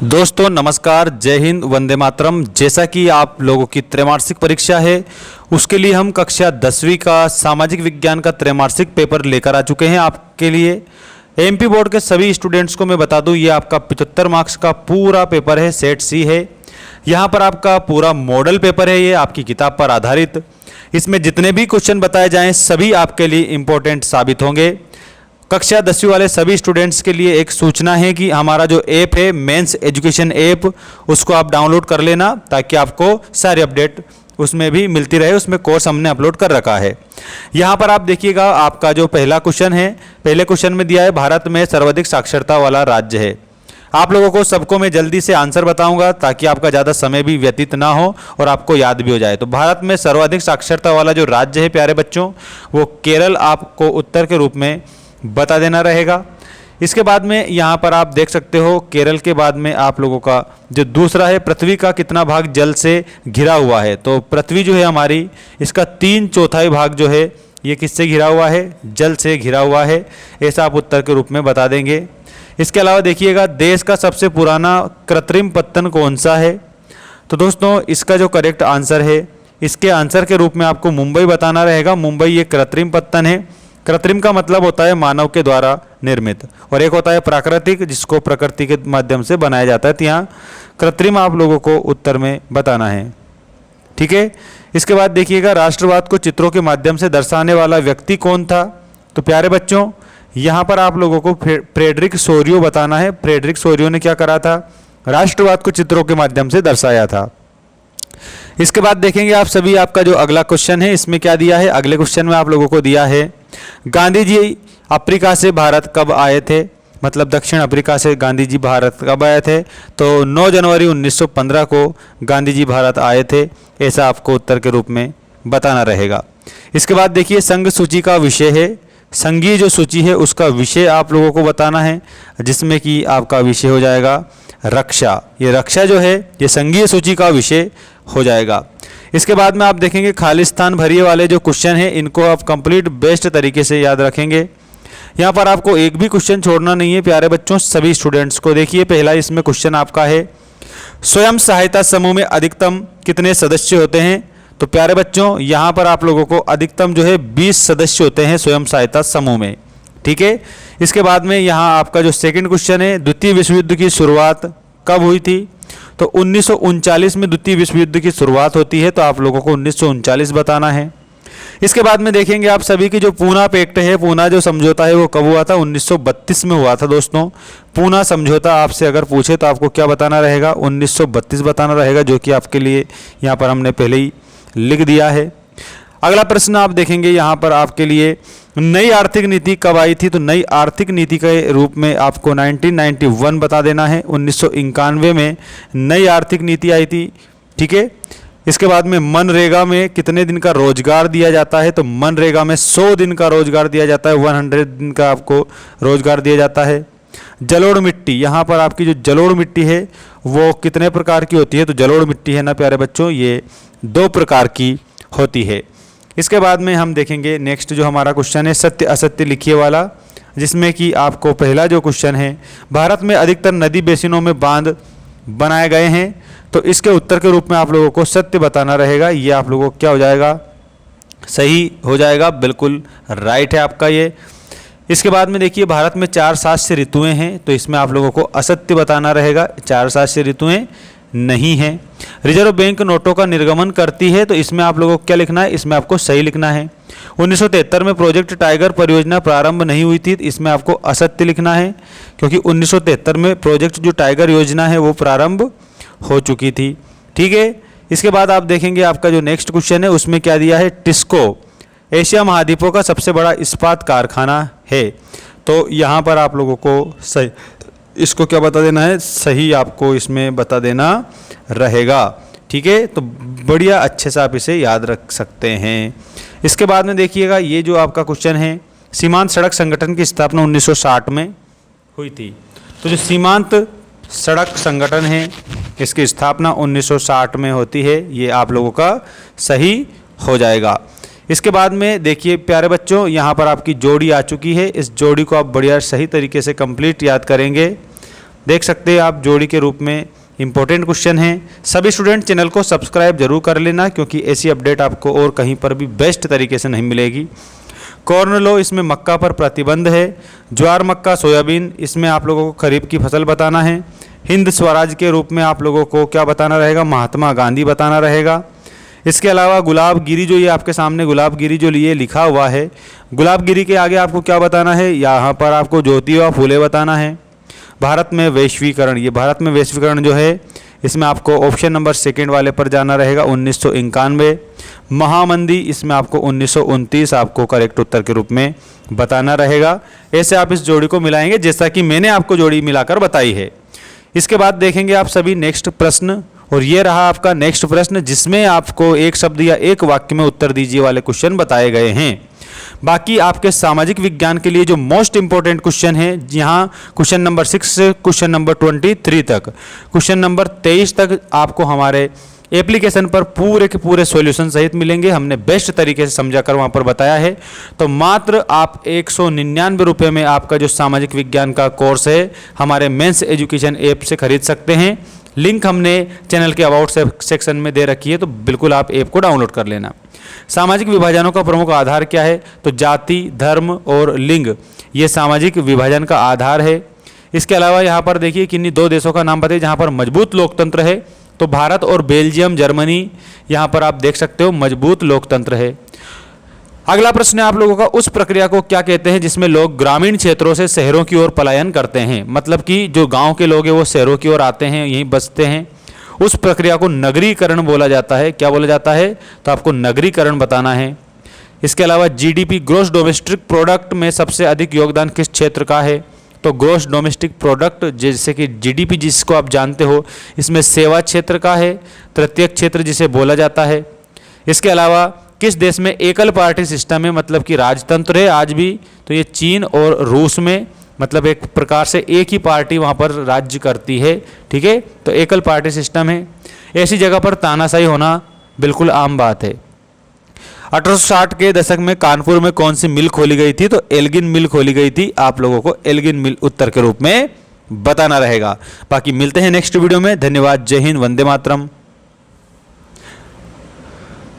दोस्तों नमस्कार, जय हिंद, वंदे मातरम। जैसा कि आप लोगों की त्रैमासिक परीक्षा है, उसके लिए हम कक्षा 10वीं का सामाजिक विज्ञान का त्रैमासिक पेपर लेकर आ चुके हैं आपके लिए। एमपी बोर्ड के सभी स्टूडेंट्स को मैं बता दूं, ये आपका 75 मार्क्स का पूरा पेपर है, सेट सी है। यहाँ पर आपका पूरा मॉडल पेपर है, ये आपकी किताब पर आधारित। इसमें जितने भी क्वेश्चन बताए जाएँ सभी आपके लिए इम्पोर्टेंट साबित होंगे। कक्षा 10वीं वाले सभी स्टूडेंट्स के लिए एक सूचना है कि हमारा जो ऐप है मेंस एजुकेशन ऐप, उसको आप डाउनलोड कर लेना ताकि आपको सारी अपडेट उसमें भी मिलती रहे। उसमें कोर्स हमने अपलोड कर रखा है। यहाँ पर आप देखिएगा, आपका जो पहला क्वेश्चन है, पहले क्वेश्चन में दिया है भारत में सर्वाधिक साक्षरता वाला राज्य है। आप लोगों को सबको मैं जल्दी से आंसर बताऊंगा ताकि आपका ज़्यादा समय भी व्यतीत ना हो और आपको याद भी हो जाए। तो भारत में सर्वाधिक साक्षरता वाला जो राज्य है प्यारे बच्चों, वो केरल आपको उत्तर के रूप में बता देना रहेगा। इसके बाद में यहाँ पर आप देख सकते हो, केरल के बाद में आप लोगों का जो दूसरा है, पृथ्वी का कितना भाग जल से घिरा हुआ है। तो पृथ्वी जो है हमारी, इसका 3/4 भाग जो है ये किससे घिरा हुआ है? जल से घिरा हुआ है। ऐसा आप उत्तर के रूप में बता देंगे। इसके अलावा देखिएगा, देश का सबसे पुराना कृत्रिम पत्तन कौन सा है? तो दोस्तों इसका जो करेक्ट आंसर है, इसके आंसर के रूप में आपको मुंबई बताना रहेगा। मुंबई ये कृत्रिम पत्तन है। कृत्रिम का मतलब होता है मानव के द्वारा निर्मित, और एक होता है प्राकृतिक, जिसको प्रकृति के माध्यम से बनाया जाता है। तो यहाँ कृत्रिम आप लोगों को उत्तर में बताना है, ठीक है। इसके बाद देखिएगा, राष्ट्रवाद को चित्रों के माध्यम से दर्शाने वाला व्यक्ति कौन था? तो प्यारे बच्चों यहाँ पर आप लोगों को फ्रेडरिक सोरियो बताना है। फ्रेडरिक सोरियो ने क्या करा था? राष्ट्रवाद को चित्रों के माध्यम से दर्शाया था। इसके बाद देखेंगे आप सभी, आपका जो अगला क्वेश्चन है, इसमें क्या दिया है? अगले क्वेश्चन में आप लोगों को दिया है, गांधी जी अफ्रीका से भारत कब आए थे? मतलब दक्षिण अफ्रीका से गांधी जी भारत कब आए थे? तो 9 जनवरी 1915 को गांधी जी भारत आए थे। ऐसा आपको उत्तर के रूप में बताना रहेगा। इसके बाद देखिए, संघ सूची का विषय है, संघीय जो सूची है उसका विषय आप लोगों को बताना है, जिसमें कि आपका विषय हो जाएगा रक्षा। ये रक्षा जो है ये संघीय सूची का विषय हो जाएगा। इसके बाद में आप देखेंगे, खालिस्तान भरिए वाले जो क्वेश्चन है, इनको आप कंप्लीट बेस्ट तरीके से याद रखेंगे। यहाँ पर आपको एक भी क्वेश्चन छोड़ना नहीं है प्यारे बच्चों, सभी स्टूडेंट्स को। देखिए पहला इसमें क्वेश्चन आपका है, स्वयं सहायता समूह में अधिकतम कितने सदस्य होते हैं? तो प्यारे बच्चों यहाँ पर आप लोगों को अधिकतम जो है 20 सदस्य होते हैं स्वयं सहायता समूह में, ठीक है। इसके बाद में यहाँ आपका जो सेकंड क्वेश्चन है, द्वितीय विश्व युद्ध की शुरुआत कब हुई थी? तो 1939 में द्वितीय विश्व युद्ध की शुरुआत होती है। तो आप लोगों को 1939 बताना है। इसके बाद में देखेंगे आप सभी की जो पूना पैक्ट है, पूना जो समझौता है, वो कब हुआ था? 1932 में हुआ था दोस्तों। पूना समझौता आपसे अगर पूछे तो आपको क्या बताना रहेगा? 1932 बताना रहेगा, जो कि आपके लिए यहाँ पर हमने पहले ही लिख दिया है। अगला प्रश्न आप देखेंगे, यहाँ पर आपके लिए नई आर्थिक नीति कब आई थी? तो नई आर्थिक नीति के रूप में आपको 1991 बता देना है। 1991 में नई आर्थिक नीति आई थी, ठीक है। इसके बाद में मनरेगा में कितने दिन का रोजगार दिया जाता है? तो मनरेगा में 100 दिन का रोजगार दिया जाता है, 100 दिन का आपको रोजगार दिया जाता है। जलोढ़ मिट्टी, यहाँ पर आपकी जो जलोढ़ मिट्टी है वो कितने प्रकार की होती है? तो जलोढ़ मिट्टी है ना प्यारे बच्चों, ये 2 प्रकार की होती है। इसके बाद में हम देखेंगे नेक्स्ट जो हमारा क्वेश्चन है, सत्य असत्य लिखिए वाला, जिसमें कि आपको पहला जो क्वेश्चन है, भारत में अधिकतर नदी बेसिनों में बांध बनाए गए हैं। तो इसके उत्तर के रूप में आप लोगों को सत्य बताना रहेगा। ये आप लोगों को क्या हो जाएगा? सही हो जाएगा, बिल्कुल राइट है आपका ये। इसके बाद में देखिए, भारत में 4 शास्य ऋतुएं हैं। तो इसमें आप लोगों को असत्य बताना रहेगा, 4 शास्य ऋतुएं नहीं है। रिजर्व बैंक नोटों का निर्गमन करती है। तो इसमें आप लोगों को क्या लिखना है? इसमें आपको सही लिखना है। 1973 में प्रोजेक्ट टाइगर परियोजना प्रारंभ नहीं हुई थी। इसमें आपको असत्य लिखना है, क्योंकि 1973 में प्रोजेक्ट जो टाइगर योजना है वो प्रारंभ हो चुकी थी, ठीक है। इसके बाद आप देखेंगे, आपका जो नेक्स्ट क्वेश्चन है उसमें क्या दिया है? टिस्को एशिया महाद्वीपों का सबसे बड़ा इस्पात कारखाना है। तो यहाँ पर आप लोगों को सही, इसको क्या बता देना है? सही आपको इसमें बता देना रहेगा, ठीक है। तो बढ़िया, अच्छे से आप इसे याद रख सकते हैं। इसके बाद में देखिएगा, ये जो आपका क्वेश्चन है, सीमांत सड़क संगठन की स्थापना 1960 में हुई थी। तो जो सीमांत सड़क संगठन है, इसकी स्थापना 1960 में होती है। ये आप लोगों का सही हो जाएगा। इसके बाद में देखिए प्यारे बच्चों, यहाँ पर आपकी जोड़ी आ चुकी है। इस जोड़ी को आप बढ़िया सही तरीके से कंप्लीट याद करेंगे देख सकते हैं आप जोड़ी के रूप में इंपॉर्टेंट क्वेश्चन हैं। सभी स्टूडेंट चैनल को सब्सक्राइब जरूर कर लेना, क्योंकि ऐसी अपडेट आपको और कहीं पर भी बेस्ट तरीके से नहीं मिलेगी। कॉर्न लो, इसमें मक्का पर प्रतिबंध है। ज्वार, मक्का, सोयाबीन, इसमें आप लोगों को खरीफ की फसल बताना है। हिंद स्वराज के रूप में आप लोगों को क्या बताना रहेगा, महात्मा गांधी बताना रहेगा। इसके अलावा गुलाबगिरी, जो ये आपके सामने गुलाबगिरी जो लिए लिखा हुआ है, गुलाबगिरी के आगे आपको क्या बताना है, यहाँ पर आपको ज्योतिबा फूले बताना है। भारत में वैश्वीकरण, ये भारत में वैश्वीकरण जो है इसमें आपको ऑप्शन नंबर सेकंड वाले पर जाना रहेगा, 1991। महामंदी, इसमें आपको 1929 आपको करेक्ट उत्तर के रूप में बताना रहेगा। ऐसे आप इस जोड़ी को मिलाएंगे जैसा कि मैंने आपको जोड़ी मिलाकर बताई है। इसके बाद देखेंगे आप सभी नेक्स्ट प्रश्न, और ये रहा आपका नेक्स्ट प्रश्न, जिसमें आपको एक शब्द या एक वाक्य में उत्तर दीजिए वाले क्वेश्चन बताए गए हैं। बाकी आपके सामाजिक विज्ञान के लिए जो मोस्ट इंपॉर्टेंट क्वेश्चन है, यहाँ क्वेश्चन नंबर 6 से क्वेश्चन नंबर 23 तक, क्वेश्चन नंबर 23 तक आपको हमारे एप्लीकेशन पर पूरे के पूरे सॉल्यूशन सहित मिलेंगे। हमने बेस्ट तरीके से समझाकर वहाँ पर बताया है। तो मात्र आप 199 रुपये में आपका जो सामाजिक विज्ञान का कोर्स है हमारे मेंस एजुकेशन ऐप से खरीद सकते हैं। लिंक हमने चैनल के अबाउट सेक्शन में दे रखी है, तो बिल्कुल आप ऐप को डाउनलोड कर लेना। सामाजिक विभाजनों का प्रमुख आधार क्या है, तो जाति, धर्म और लिंग, ये सामाजिक विभाजन का आधार है। इसके अलावा यहाँ पर देखिए किन्हीं दो देशों का नाम बताइए जहाँ पर मजबूत लोकतंत्र है, तो भारत और बेल्जियम, जर्मनी, यहाँ पर आप देख सकते हो मजबूत लोकतंत्र है। अगला प्रश्न है आप लोगों का, उस प्रक्रिया को क्या कहते हैं जिसमें लोग ग्रामीण क्षेत्रों से शहरों की ओर पलायन करते हैं, मतलब कि जो गांव के लोग हैं वो शहरों की ओर आते हैं, यहीं बसते हैं। उस प्रक्रिया को नगरीकरण बोला जाता है। क्या बोला जाता है, तो आपको नगरीकरण बताना है। इसके अलावा जीडीपी, ग्रॉस डोमेस्टिक प्रोडक्ट में सबसे अधिक योगदान किस क्षेत्र का है, तो ग्रॉस डोमेस्टिक प्रोडक्ट जैसे कि जीडीपी जिसको आप जानते हो, इसमें सेवा क्षेत्र का है, तृतीय क्षेत्र जिसे बोला जाता है। इसके अलावा किस देश में एकल पार्टी सिस्टम है, मतलब कि राजतंत्र है आज भी, तो ये चीन और रूस में, मतलब एक प्रकार से एक ही पार्टी वहाँ पर राज्य करती है। ठीक है, तो एकल पार्टी सिस्टम है। ऐसी जगह पर तानाशाही होना बिल्कुल आम बात है। 1860 के दशक में कानपुर में कौन सी मिल खोली गई थी, तो एल्गिन मिल खोली गई थी। आप लोगों को एल्गिन मिल उत्तर के रूप में बताना रहेगा। बाकी मिलते हैं नेक्स्ट वीडियो में। धन्यवाद, जय हिंद, वंदे मातरम।